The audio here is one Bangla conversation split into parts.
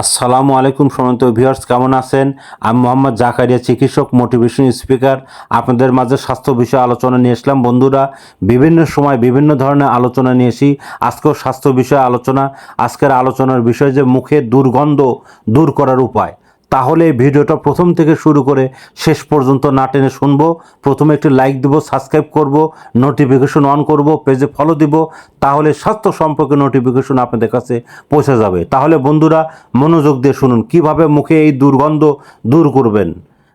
আসসালামু আলাইকুম সম্মানিত ভিউয়ার্স, কেমন আছেন? আমি মোহাম্মদ জাকারিয়া, চিকিৎসক, মোটিভেশন স্পিকার। আপনাদের মাঝে স্বাস্থ্য বিষয়ে আলোচনা নিয়ে আসলাম। বন্ধুরা, বিভিন্ন সময় বিভিন্ন ধরনের আলোচনা নিয়ে আসি। আজকেও স্বাস্থ্য বিষয়ে আলোচনা। আজকের আলোচনার বিষয় যে মুখের দুর্গন্ধ দূর করার উপায়। তাহলে এই ভিডিওটা প্রথম থেকে শুরু করে শেষ পর্যন্ত না টেনে শুনবো। প্রথমে একটি লাইক দিব, সাবস্ক্রাইব করব, নোটিফিকেশন অন করব, পেজে ফলো দিব। তাহলে স্বাস্থ্য সম্পর্কে নোটিফিকেশন আপনাদের কাছে পৌঁছে যাবে। তাহলে বন্ধুরা, মনোযোগ দিয়ে শুনুন কিভাবে মুখে এই দুর্গন্ধ দূর করবেন।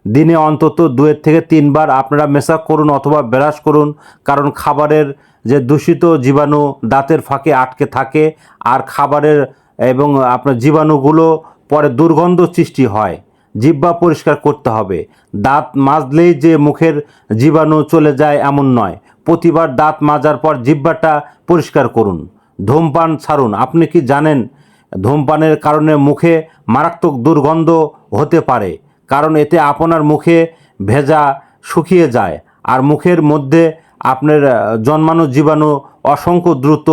দিনে অন্তত 2 থেকে 3 বার আপনারা মেসাজ করুন অথবা ব্রাশ করুন। কারণ খাবারের যে দূষিত জীবাণু দাঁতের ফাঁকে আটকে থাকে, আর খাবারের এবং আপনার জীবাণুগুলো পরে দুর্গন্ধ সৃষ্টি হয়। জিহ্বা পরিষ্কার করতে হবে। দাঁত মাজলেই যে মুখের জীবাণু চলে যায় এমন নয়। প্রতিবার দাঁত মাজার পর জিহ্বাটা পরিষ্কার করুন। ধূমপান ছাড়ুন। আপনি কি জানেন ধূমপানের কারণে মুখে মারাত্মক দুর্গন্ধ হতে পারে? কারণ এতে আপনার মুখে ভেজা শুকিয়ে যায়, আর মুখের মধ্যে আপনার জন্মানো জীবাণু অসংখ্য দ্রুত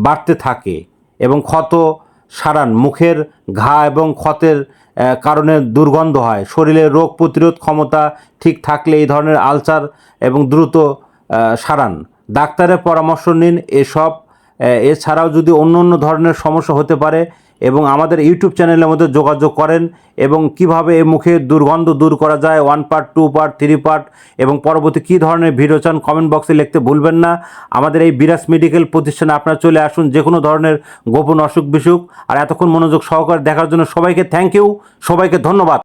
বাড়তে থাকে এবং ক্ষত সারান। মুখের ঘা এবং ক্ষতের কারণে দুর্গন্ধ হয়। শরীরের রোগ প্রতিরোধ ক্ষমতা ঠিক থাকলে এই ধরনের আলসার এবং দ্রুত সারান। ডাক্তারের পরামর্শ নিন। এছাড়াও যদি অন্য অন্য ধরনের সমস্যা হতে পারে এবং আমাদের ইউটিউব চ্যানেলের মধ্যে যোগাযোগ করেন, এবং কিভাবে এই মুখের দুর্গন্ধ দূর করা যায় 1 পার্ট, 2 পার্ট, 3 পার্ট, এবং পরবর্তী কী ধরনের ভিডিও চান কমেন্ট বক্সে লিখতে ভুলবেন না। আমাদের এই বিরাজ মেডিকেল প্রতিষ্ঠানে আপনারা চলে আসুন যে কোনো ধরনের গোপন অসুখ বিসুখ। আর এতক্ষণ মনোযোগ সহকারে দেখার জন্য সবাইকে থ্যাংক ইউ, সবাইকে ধন্যবাদ।